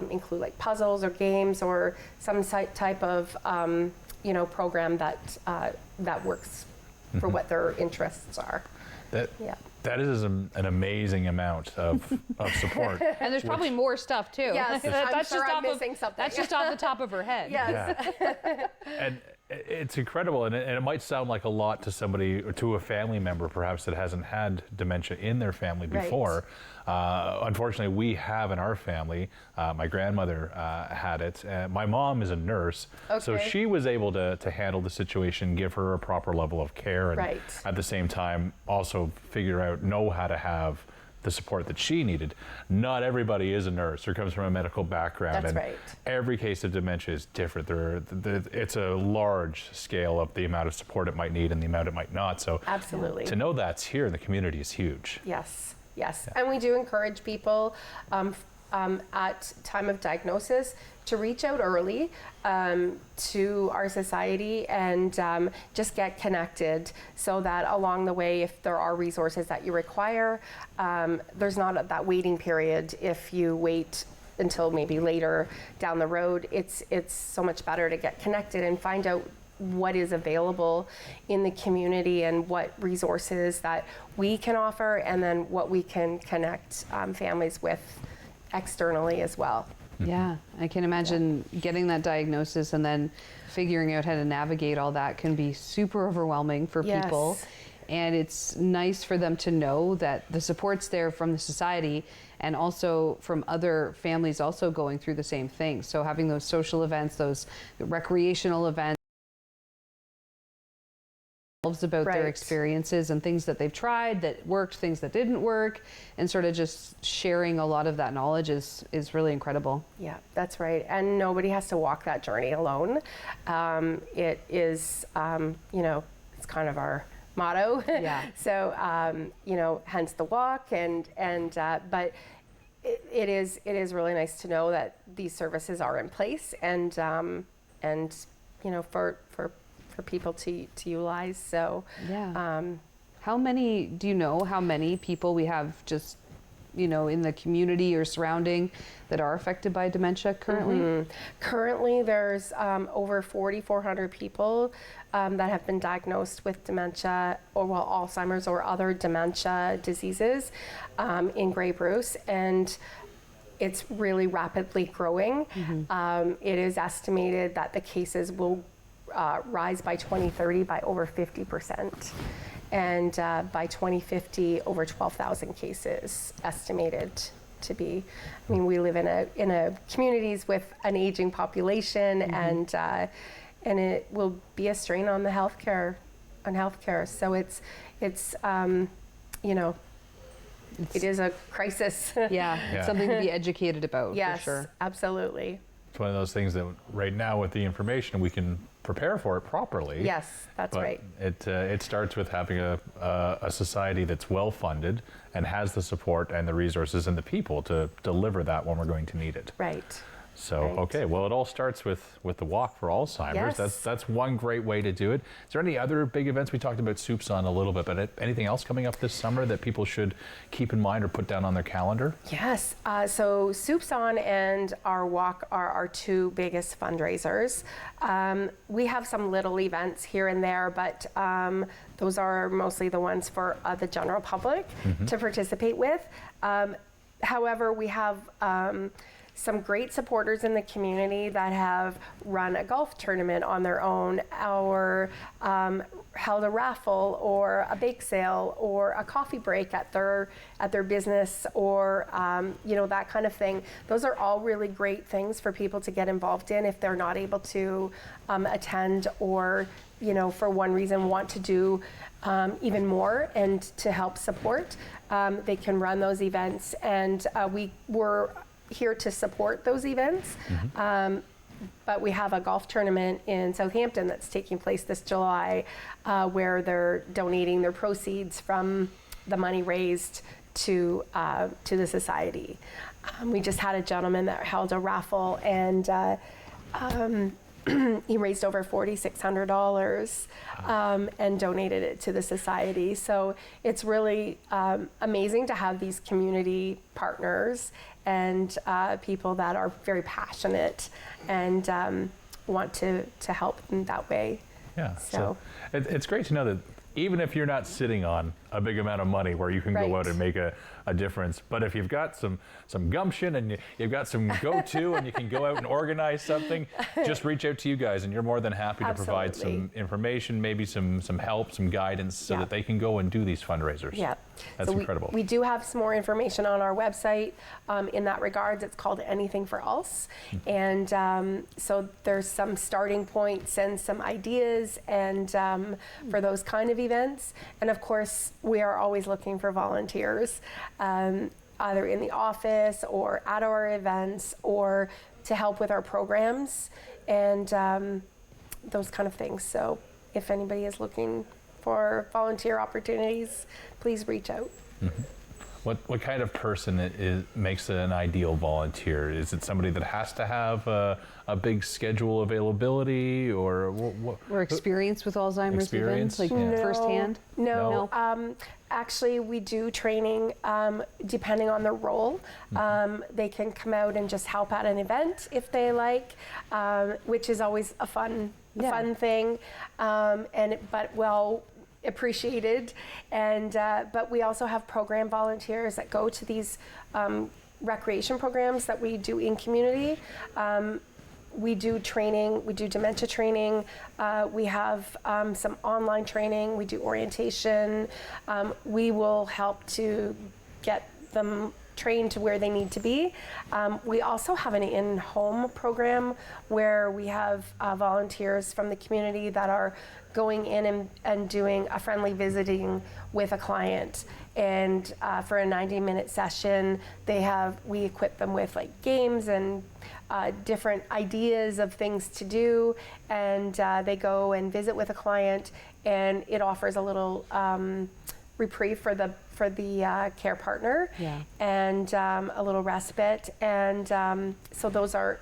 include like puzzles or games or some type of program that works for what their interests are. That is an amazing amount of support. And there's probably more stuff too. Yes, that's I'm missing something. That's just off the top of her head. Yes. Yeah. And it's incredible, and it might sound like a lot to somebody or to a family member perhaps that hasn't had dementia in their family before. Unfortunately, we have in our family. My grandmother had it. My mom is a nurse, so she was able to handle the situation, give her a proper level of care, and at the same time also know how to have the support that she needed. Not everybody is a nurse or comes from a medical background. That's and every case of dementia is different. It's a large scale of the amount of support it might need and the amount it might not. So absolutely, to know that's here in the community is huge. Yes. And we do encourage people at time of diagnosis to reach out early to our society and just get connected, so that along the way, if there are resources that you require, there's not that waiting period. If you wait until maybe later down the road, it's so much better to get connected and find out what is available in the community and what resources that we can offer, and then what we can connect families with externally as well. Yeah, I can imagine getting that diagnosis and then figuring out how to navigate all that can be super overwhelming for people. And it's nice for them to know that the support's there from the society and also from other families also going through the same thing. So having those social events, those recreational events, about their experiences and things that they've tried that worked, things that didn't work, and sort of just sharing a lot of that knowledge is really incredible. Yeah, that's right. And nobody has to walk that journey alone. It is, it's kind of our motto. Yeah. So, hence the walk, but it is really nice to know that these services are in place and for people to utilize. So how many people we have just in the community or surrounding that are affected by dementia currently? Currently there's over 4,400 people that have been diagnosed with dementia or Alzheimer's or other dementia diseases in Grey Bruce, and it's really rapidly growing. It is estimated that the cases will rise by 2030 by over 50%, and by 2050 over 12,000 cases estimated to be. I mean, we live in a communities with an aging population, and it will be a strain on the healthcare. So it's it is a crisis. It's something to be educated about. Yes, for sure. Absolutely. It's one of those things that right now with the information we can prepare for it properly. Yes, that's right. It starts with having a society that's well funded and has the support and the resources and the people to deliver that when we're going to need it. Right. So, okay, well, it all starts with the Walk for Alzheimer's. Yes. That's one great way to do it. Is there any other big events? We talked about Soups On a little bit, but anything else coming up this summer that people should keep in mind or put down on their calendar? Yes, so Soups On and our Walk are our two biggest fundraisers. We have some little events here and there, but those are mostly the ones for the general public to participate with. However, we have some great supporters in the community that have run a golf tournament on their own, or held a raffle or a bake sale or a coffee break at their business, or that kind of thing. Those are all really great things for people to get involved in if they're not able to attend, or for one reason want to do even more and to help support. They can run those events, and we were here to support those events. But we have a golf tournament in Southampton that's taking place this July, where they're donating their proceeds from the money raised to the society. We just had a gentleman that held a raffle, and he raised over $4,600 and donated it to the society. So it's really amazing to have these community partners and people that are very passionate and want to help in that way. Yeah. So it's great to know that even if you're not sitting on a big amount of money where you can go out and make a difference, but if you've got some gumption and you've got some go-to and you can go out and organize something, just reach out to you guys, and you're more than happy to provide some information, maybe some help, some guidance, so that they can go and do these fundraisers. Yeah. That's incredible. We do have some more information on our website in that regards. It's called Anything for Us. And so there's some starting points and some ideas and for those kind of events. And of course, we are always looking for volunteers, either in the office or at our events or to help with our programs and those kind of things. So if anybody is looking for volunteer opportunities, please reach out. Mm-hmm. What kind of person makes an ideal volunteer? Is it somebody that has to have a big schedule availability, or what? Or experience with Alzheimer's events, like firsthand? No. Actually, we do training depending on the role. They can come out and just help at an event if they like, which is always a fun thing, but well appreciated. And but we also have program volunteers that go to these recreation programs that we do in community. We do training, we do dementia training, we have some online training, we do orientation. We will help to get them trained to where they need to be. We also have an in-home program where we have volunteers from the community that are going in and doing a friendly visiting with a client. And for a 90-minute session, we equip them with like games and different ideas of things to do, and they go and visit with a client, and it offers a little reprieve for the care partner, and a little respite, and so those are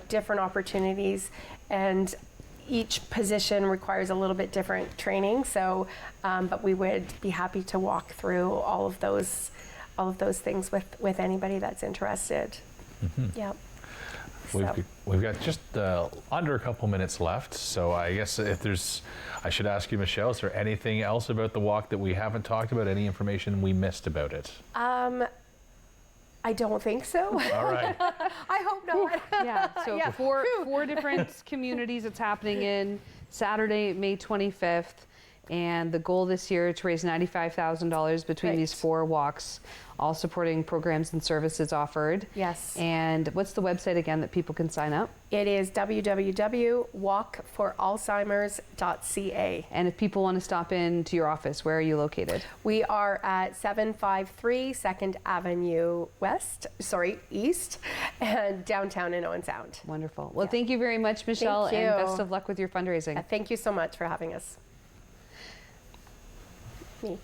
different opportunities, and each position requires a little bit different training. So, but we would be happy to walk through all of those things with anybody that's interested. Mm-hmm. Yep. We've got just under a couple minutes left, so I guess I should ask you, Michelle, is there anything else about the walk that we haven't talked about? Any information we missed about it? I don't think so. All right. I hope not. Yeah, so four different communities it's happening in. Saturday, May 25th, and the goal this year to raise $95,000 between these 4 walks, all supporting programs and services offered. Yes. And what's the website again that people can sign up? It is www.walkforalzheimers.ca. And if people want to stop in to your office, where are you located? We are at 753 2nd Avenue East, and downtown in Owen Sound. Wonderful. Well, thank you very much, Michelle, and best of luck with your fundraising. Thank you so much for having us. Me.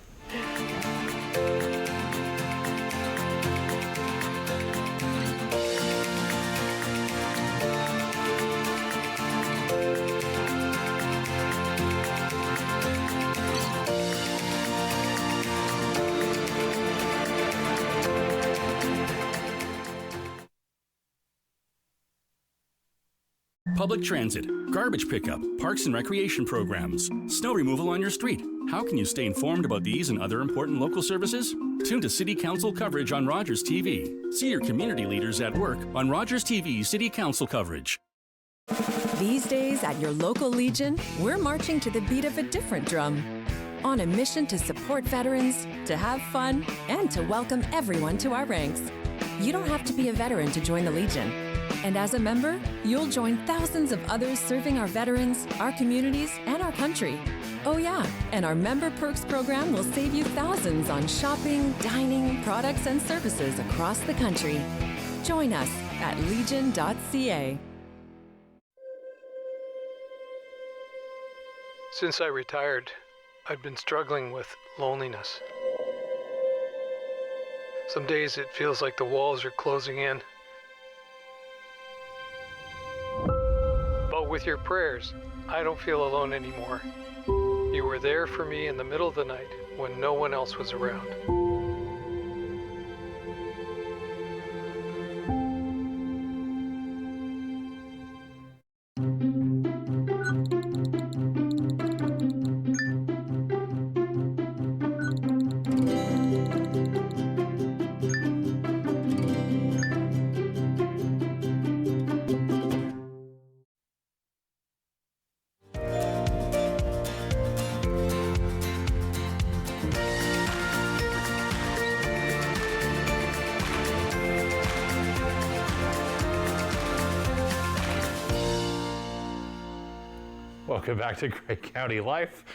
Public transit, garbage pickup, parks and recreation programs, snow removal on your street. How can you stay informed about these and other important local services? Tune to City Council coverage on Rogers TV. See your community leaders at work on Rogers TV City Council coverage. These days at your local Legion, we're marching to the beat of a different drum. On a mission to support veterans, to have fun, and to welcome everyone to our ranks. You don't have to be a veteran to join the Legion. And as a member, you'll join thousands of others serving our veterans, our communities, and our country. Oh yeah, and our Member Perks program will save you thousands on shopping, dining, products, and services across the country. Join us at legion.ca. Since I retired, I've been struggling with loneliness. Some days it feels like the walls are closing in. But with your prayers, I don't feel alone anymore. You were there for me in the middle of the night when no one else was around. Welcome back to Great County Life.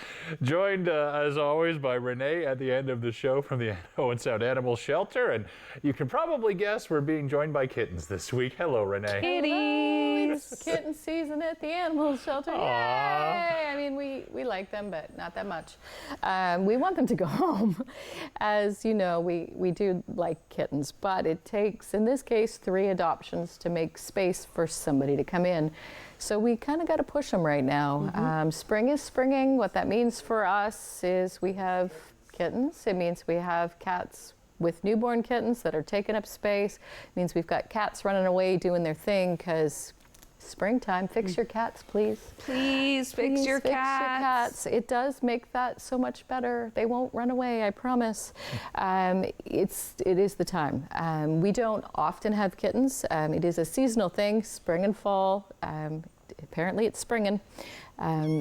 Joined, as always, by Renee at the end of the show from the Owen Sound Animal Shelter. And you can probably guess we're being joined by kittens this week. Hello, Renee. Kitties! It's kitten season at the animal shelter. Yay! I mean, we like them, but not that much. We want them to go home. As you know, we do like kittens, but it takes, in this case, 3 adoptions to make space for somebody to come in. So we kind of got to push them right now. Spring is springing. What that means for us is we have kittens. It means we have cats with newborn kittens that are taking up space. It means we've got cats running away doing their thing because springtime. Fix your cats, please. Please fix your cats. It does make that so much better. They won't run away, I promise. It is the time. We don't often have kittens. It is a seasonal thing, spring and fall. Apparently it's springing.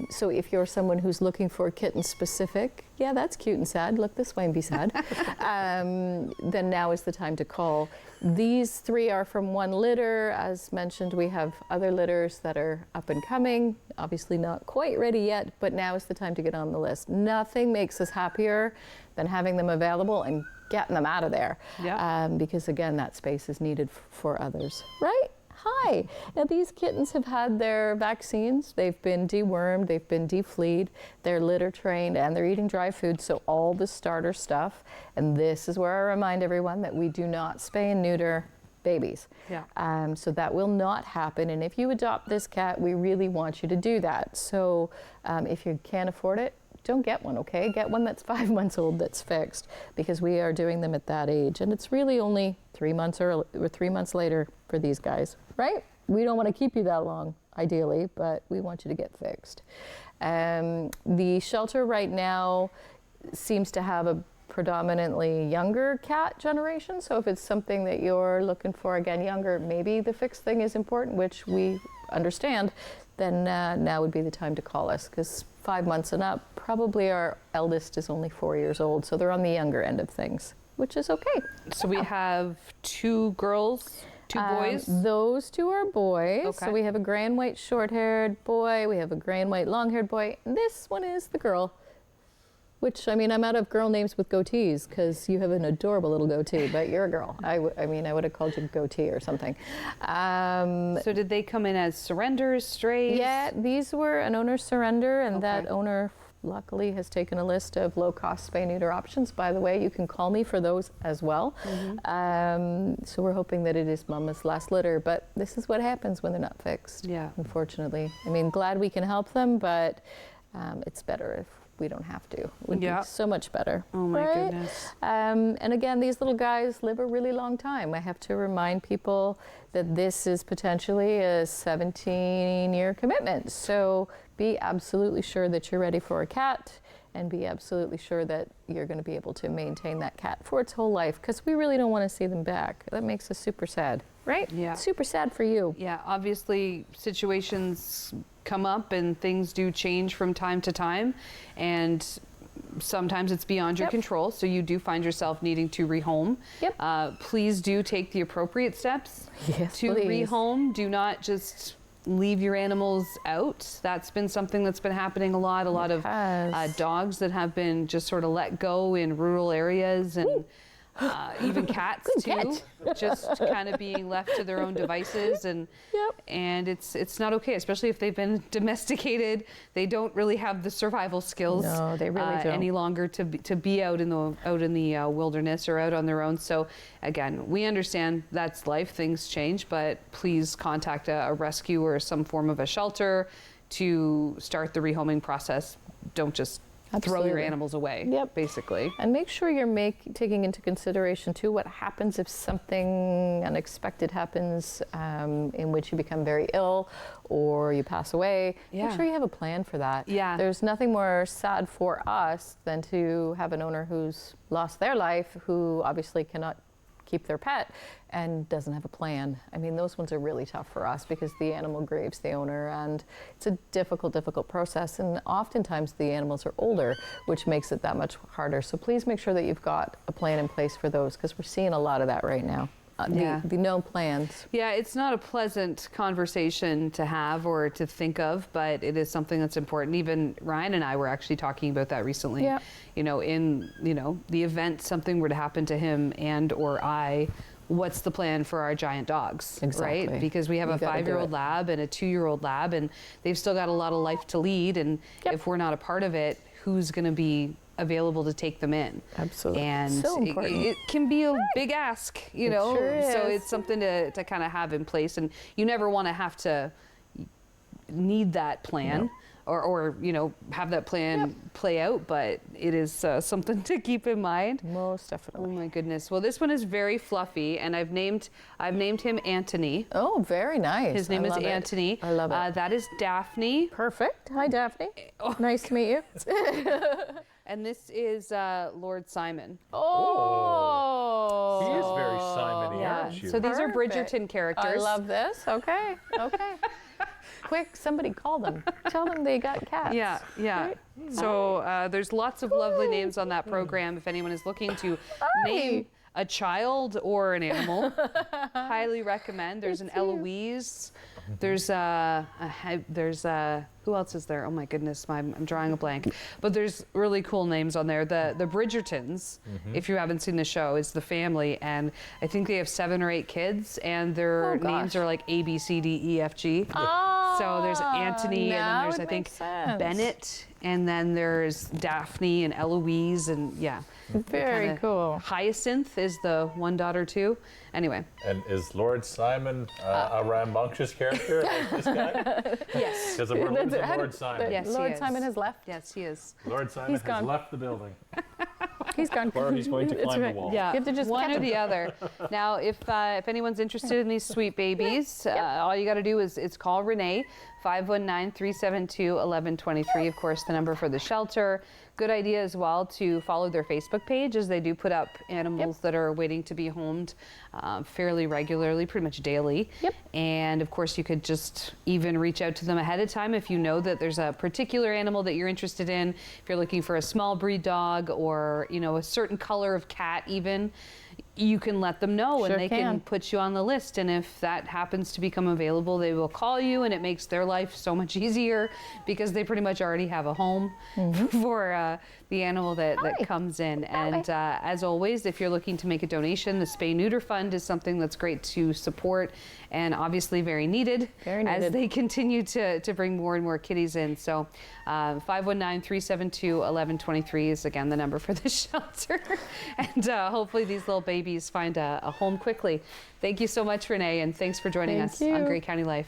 So if you're someone who's looking for a kitten specific, yeah, that's cute and sad, look this way and be sad, then now is the time to call. These 3 are from 1 litter. As mentioned, we have other litters that are up and coming, obviously not quite ready yet, but now is the time to get on the list. Nothing makes us happier than having them available and getting them out of there. Yeah. Because again, that space is needed for others, right? Hi. Now these kittens have had their vaccines. They've been dewormed, they've been defleed, they're litter trained, and they're eating dry food, so all the starter stuff. And this is where I remind everyone that we do not spay and neuter babies. Yeah. So that will not happen. And if you adopt this cat, we really want you to do that. So if you can't afford it, don't get one, okay? Get one that's 5 months old that's fixed, because we are doing them at that age. And it's really only 3 months or 3 months later for these guys, right? We don't want to keep you that long, ideally, but we want you to get fixed. The shelter right now seems to have a predominantly younger cat generation. So if it's something that you're looking for, again, younger, maybe the fixed thing is important, which we understand, then now would be the time to call us, because 5 months and up, probably our eldest is only 4 years old, so they're on the younger end of things, which is okay. So we have 2 girls, 2 boys? Those 2 are boys. Okay. So we have a gray and white short-haired boy, we have a gray and white long-haired boy, and this one is the girl. Which, I mean, I'm out of girl names with goatees, because you have an adorable little goatee, but you're a girl. I mean, I would have called you goatee or something. So did they come in as surrenders, strays? Yeah, these were an owner surrender, and that owner luckily has taken a list of low-cost spay-neuter options. By the way, you can call me for those as well. So we're hoping that it is mama's last litter, but this is what happens when they're not fixed, unfortunately. I mean, glad we can help them, but it's better if we don't have to. It would be so much better. Oh my goodness. And again, these little guys live a really long time. I have to remind people that this is potentially a 17-year commitment. So be absolutely sure that you're ready for a cat, and be absolutely sure that you're going to be able to maintain that cat for its whole life, because we really don't want to see them back. That makes us super sad, right? Yeah. Super sad for you. Yeah, obviously situations come up and things do change from time to time, and sometimes it's beyond your control, so you do find yourself needing to rehome. Please do take the appropriate steps to rehome. Do not just leave your animals out. That's been something that's been happening a lot. A lot of dogs that have been just sort of let go in rural areas, and even cats too, just kind of being left to their own devices, and it's not okay, especially if they've been domesticated. They don't really have the survival skills they really don't any longer to be out in the wilderness or out on their own. So again, we understand that's life, things change, but please contact a rescue or some form of a shelter to start the rehoming process. Don't just throw your animals away, basically. And make sure you're taking into consideration too what happens if something unexpected happens, in which you become very ill or you pass away. Make sure you have a plan for that. There's nothing more sad for us than to have an owner who's lost their life, who obviously cannot keep their pet and doesn't have a plan. I mean, those ones are really tough for us, because the animal grieves the owner, and it's a difficult process, and oftentimes the animals are older, which makes it that much harder. So please make sure that you've got a plan in place for those, because we're seeing a lot of that right now, the known plans. Yeah, it's not a pleasant conversation to have or to think of, but it is something that's important. Even Ryan and I were actually talking about that recently. Yeah. You know, in the event something were to happen to him and or I, what's the plan for our giant dogs, Exactly. right? Because we have a 5-year-old lab and a 2-year-old lab, and they've still got a lot of life to lead. And if we're not a part of it, who's going to be available to take them in? Absolutely. And So important. it can be a big ask, you know. sure So is. it's something to kind of have in place, and you never want to have to need that plan. Or have that plan play out, but it is something to keep in mind. Most definitely. Oh my goodness. Well, this one is very fluffy, and I've named him Anthony. Oh, very nice. His name is love it. Anthony. I love it. That is Daphne. Perfect. Hi, Daphne. Nice to meet you. And this is Lord Simon. Oh. He is very Simon-y, Yeah. aren't you? So these are Perfect. Bridgerton characters. I love this. Okay. Okay. Quick, somebody call them. Tell them they got cats. Yeah. Right? So there's lots of lovely names on that program. If anyone is looking to name a child or an animal, highly recommend. There's an Eloise. There's who else is there? Oh my goodness, I'm drawing a blank. But there's really cool names on there. The Bridgertons, if you haven't seen the show, is the family, and I think they have 7 or 8 kids, and their names are like A, B, C, D, E, F, G. So there's Anthony, and then there's I think Bennett, and then there's Daphne and Eloise, and yeah. Very cool. Hyacinth is the one daughter too. Anyway. And is Lord Simon a rambunctious character like this guy? Yes. Because we're losing Lord Simon. Yes, Lord Simon has left. Yes, he is. Lord Simon He's has gone. left the building. He's gone. Or he's going to That's climb the right. wall. Yeah, You have to just one catch or him. the other. Now, if anyone's interested in these sweet babies, all you got to do is call Renee, 519-372-1123. Of course, the number for the shelter. Good idea as well to follow their Facebook page, as they do put up animals that are waiting to be homed fairly regularly, pretty much daily. And of course, you could just even reach out to them ahead of time if you know that there's a particular animal that you're interested in. If you're looking for a small breed dog or a certain color of cat, even. You can let them know, and Sure they can put you on the list. And if that happens to become available, they will call you, and it makes their life so much easier because they pretty much already have a home for the animal that comes in. And as always, if you're looking to make a donation, the Spay Neuter Fund is something that's great to support, and obviously very needed, as they continue to bring more and more kitties in. So 519-372-1123 is again the number for the shelter. And hopefully these little babies find a home quickly. Thank you so much, Renee, and thanks for joining us on Great County Life.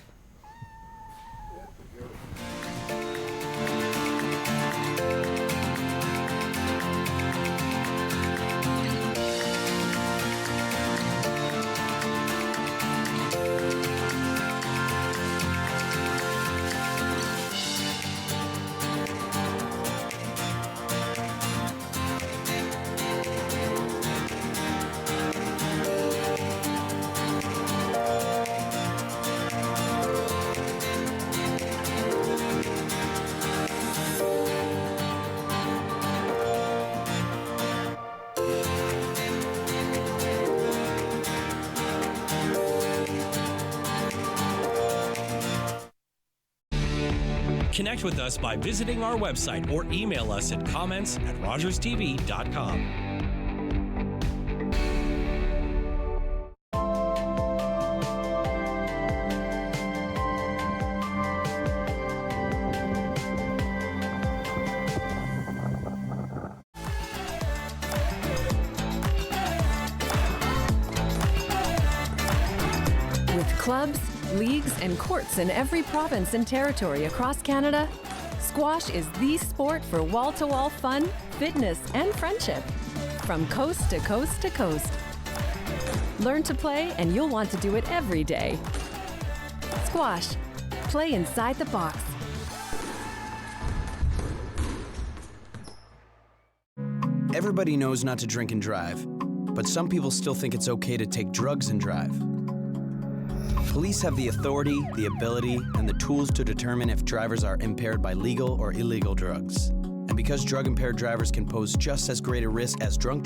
Connect with us by visiting our website or email us at comments@rogerstv.com. With clubs, leagues, and courts in every province and territory across Canada, squash is the sport for wall-to-wall fun, fitness, and friendship. From coast to coast to coast. Learn to play, and you'll want to do it every day. Squash. Play inside the box. Everybody knows not to drink and drive, but some people still think it's okay to take drugs and drive. Police have the authority, the ability, and the tools to determine if drivers are impaired by legal or illegal drugs. And because drug-impaired drivers can pose just as great a risk as drunk